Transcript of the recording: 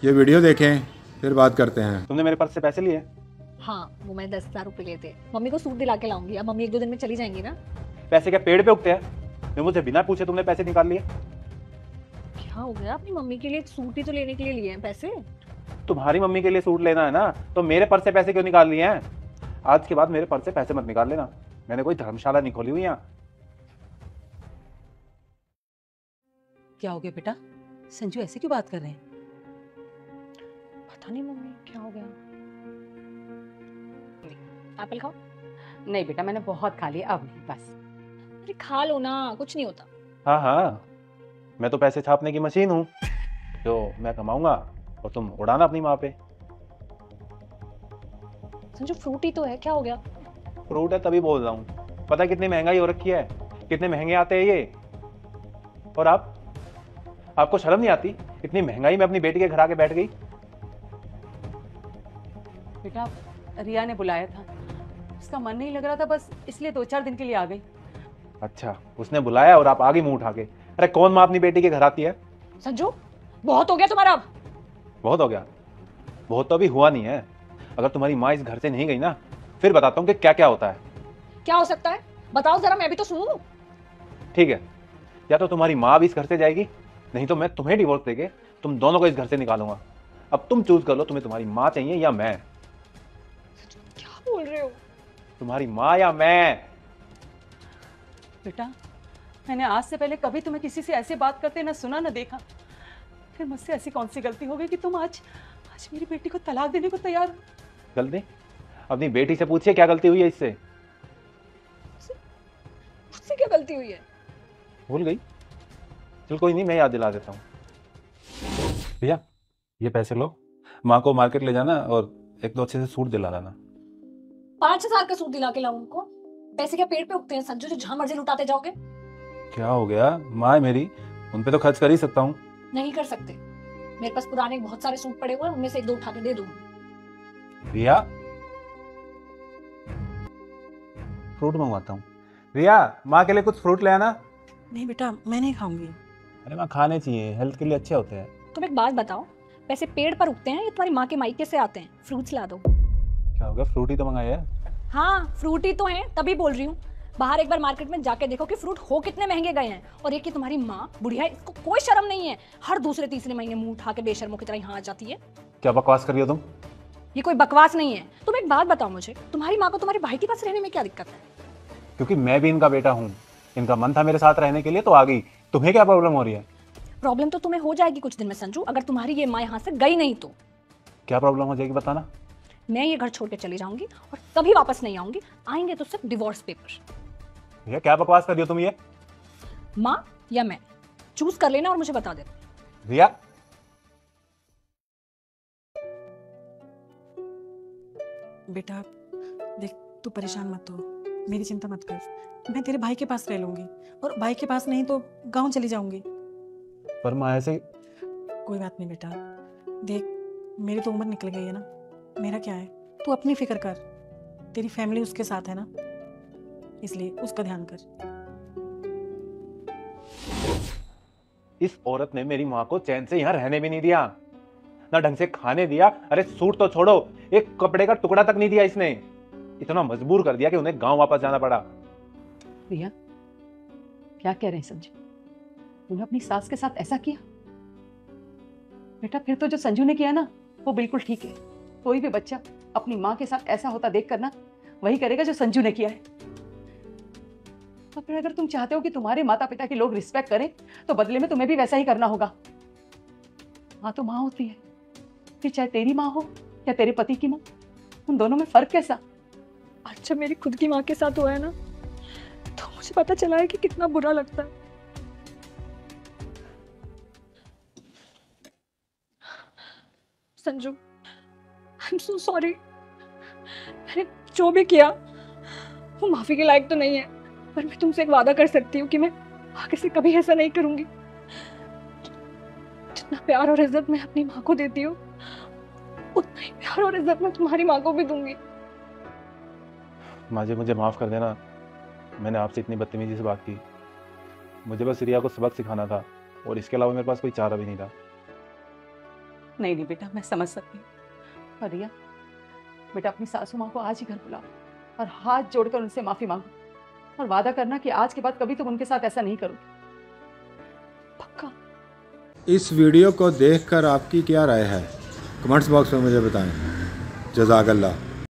ये वीडियो देखें फिर बात करते हैं। तुमने मेरे पर्स से पैसे लिए? हाँ, वो मैंने 10,000 रुपए लिए थे। मम्मी को सूट दिला के लाऊंगी। अब मम्मी 1-2 दिन में चली जाएंगी ना। पैसे क्या पेड़ पे उगते हैं? मैं मुझे बिना पूछे तुमने पैसे निकाल लिए? क्या हो गया? अपनी मम्मी के लिए एक सूट ही तो लेने के लिए लिए हैं पैसे। तुम्हारी मम्मी के लिए सूट लेना है ना, तो मेरे पर्स से पैसे क्यों निकाल लिए हैं? आज के बाद मेरे पर्स से पैसे मत निकाल लेना। मैंने कोई धर्मशाला नहीं खोली हुई यहाँ। क्या हो गया बेटा? संजू ऐसे क्यों बात कर रहे हैं? पता नहीं मम्मी क्या हो गया। एप्पल खाओ। नहीं बेटा, मैंने बहुत खा लिया, अब नहीं, बस। अरे खा लो ना, कुछ नहीं होता। हाँ हाँ, मैं तो पैसे छापने की मशीन हूँ, जो मैं कमाऊंगा और तुम उड़ाना अपनी माँ पे। संजू फ्रूट ही तो है, क्या हो गया? फ्रूट है तभी बोल रहा हूँ। पता है कितनी महंगाई हो रखी है, कितने महंगे आते हैं ये। और आपको शर्म नहीं आती? इतनी महंगाई में अपनी बेटी के घर आके बैठ गई। बेटा रिया ने बुलाया था, उसका मन नहीं लग रहा था, बस इसलिए 2-4 दिन के लिए आ गई। अच्छा, उसने बुलाया और आप आ गई मुंह उठा के। अरे कौन माँ अपनी बेटी के घर आती है? संजू बहुत हो गया तुम्हारा अब। बहुत हो गया? बहुत तो अभी हुआ नहीं है। अगर तुम्हारी माँ इस घर से नहीं गई ना, फिर बताता हूँ कि क्या क्या होता है। क्या हो सकता है? बताओ जरा, मैं भी तो सुनूं। ठीक है, या तो तुम्हारी माँ भी इस घर से जाएगी, नहीं तो मैं तुम्हें डिवोर्स देके तुम दोनों को इस घर से निकालूंगा। अब तुम चूज कर लो, तुम्हें तुम्हारी माँ चाहिए या मैं। क्या बोल रहे हो? तुम्हारी माँ या मैं? बेटा मैंने आज से पहले कभी तुम्हें किसी से ऐसे बात करते ना सुना ना देखा, फिर मुझसे ऐसी कौन सी गलती हो गई कि तुम आज मेरी बेटी को तलाक देने को तैयार हो? गलती? अपनी बेटी से पूछिए क्या गलती हुई है इससे। मुझसे क्या गलती हुई है? भूल गई? चल कोई नहीं, मैं याद दिला देता हूँ। भैया ये पैसे लो, माँ को मार्केट ले जाना और 1-2 अच्छे से सूट दिला लाना। 5,000 का सूट दिला के लाऊं उनको? पैसे क्या पेड़ पे उगते हैं संजू, जो जहां मर्जी लुटाते जाओगे? क्या हो गया? माँ है मेरी, उन पे तो खर्च कर ही सकता हूँ। नहीं कर सकते। मेरे पास पुराने बहुत सारे सूट पड़े हुए हैं, उनमें से 1-2 उठा के दे दूंगी। रिया, फ्रूट मंगवाता हूँ। रिया, माँ के लिए कुछ फ्रूट ले आना। नहीं बेटा, मैं नहीं खाऊंगी। अरे माँ, खाने चाहिए, हेल्थ के लिए अच्छे होते हैं। तुम एक बात बताओ, पैसे पेड़ पर उगते हैं या तुम्हारी माँ के मायके से आते हैं? फ्रूट्स ला दो। क्या हो गया? फ्रूट ही तो मंगाया है। हाँ फ्रूट ही तो हैं, तभी बोल रही हूँ। बाहर एक बार मार्केट में जाके देखो कि फ्रूट हो कितने महंगे गए हैं। और ये कि तुम्हारी माँ बुढ़िया है, इसको कोई शर्म नहीं है, हर दूसरे तीसरे महीने मुंह उठा के बेशर्मों की तरह यहाँ आ जाती है। क्या बकवास कर रही हो तुम? ये कोई बकवास नहीं है। तुम एक बात बताओ मुझे, तुम्हारी माँ को तुम्हारे भाई के पास रहने में क्या दिक्कत है? क्योंकि मैं भी इनका बेटा हूँ, इनका मन था मेरे साथ रहने के लिए तो आ गई। तुम्हें क्या प्रॉब्लम हो रही है? प्रॉब्लम तो तुम्हें हो जाएगी कुछ दिन में संजू, अगर तुम्हारी ये माँ यहाँ से गई नहीं तो। क्या प्रॉब्लम हो जाएगी बताना। मैं ये घर छोड़ के चली जाऊंगी और कभी वापस नहीं आऊंगी। आएंगे तो सिर्फ डिवोर्स पेपर। भैया क्या बकवास कर रही हो तुम ये? माँ या मैं, चूज कर लेना और मुझे बता देना। रिया, बेटा देख, तू परेशान मत हो, मेरी चिंता मत कर। मैं तेरे भाई के पास रह लूंगी, और भाई के पास नहीं तो गांव चली जाऊंगी। पर माँ ऐसे। कोई बात नहीं बेटा, देख मेरी तो उम्र निकल गई है ना, मेरा क्या है। तू अपनी फिक्र कर, तेरी फैमिली उसके साथ है ना, इसलिए उसका ध्यान कर। इस औरत ने मेरी माँ को चैन से यहाँ रहने भी नहीं दिया, ना ढंग से खाने दिया। अरे सूट तो छोड़ो, एक कपड़े का टुकड़ा तक नहीं दिया इसने। इतना मजबूर कर दिया कि उन्हें गांव वापस जाना पड़ा। रिया क्या कह रहे हैं संजू? तूने अपनी सास के साथ ऐसा किया? बेटा फिर तो जो संजू ने किया ना वो बिल्कुल ठीक है। कोई भी बच्चा अपनी माँ के साथ ऐसा होता देख कर ना वही करेगा जो संजू ने किया है। तो फिर अगर तुम चाहते हो कि तुम्हारे माता पिता के लोग रिस्पेक्ट करें तो बदले में तुम्हें भी वैसा ही करना होगा। माँ तो माँ होती है, फिर चाहे तेरी माँ हो या तेरे पति की माँ, उन दोनों में फर्क कैसा? आज जब मेरी खुद की माँ के साथ हुआ है ना, तो मुझे पता चला है कि कितना बुरा लगता है। Sanju, I am so sorry. मैंने जो भी किया वो माफी के लायक तो नहीं है, पर मैं तुमसे एक वादा कर सकती हूँ कि मैं आगे से कभी ऐसा नहीं करूंगी। जितना प्यार और इज्जत मैं अपनी माँ को देती हूँ, उतना ही प्यार और इज्जत मैं तुम्हारी माँ को भी दूंगी। माँ जी मुझे माफ कर देना, मैंने आपसे इतनी बदतमीजी से बात की। मुझे बस रिया को सबक सिखाना था और इसके अलावा मेरे पास कोई चारा भी नहीं था। नहीं नहीं बेटा, मैं समझ सकती हूँ। और रिया बेटा, अपनी सासू माँ को आज ही घर बुलाओ और हाथ जोड़कर उनसे माफी मांगो और वादा करना कि आज के बाद कभी तुम उनके साथ ऐसा नहीं करोगे। पक्का? इस वीडियो को देखकर आपकी क्या राय है? कमेंट्स बॉक्स में मुझे बताएं। जज़ाकल्लाह।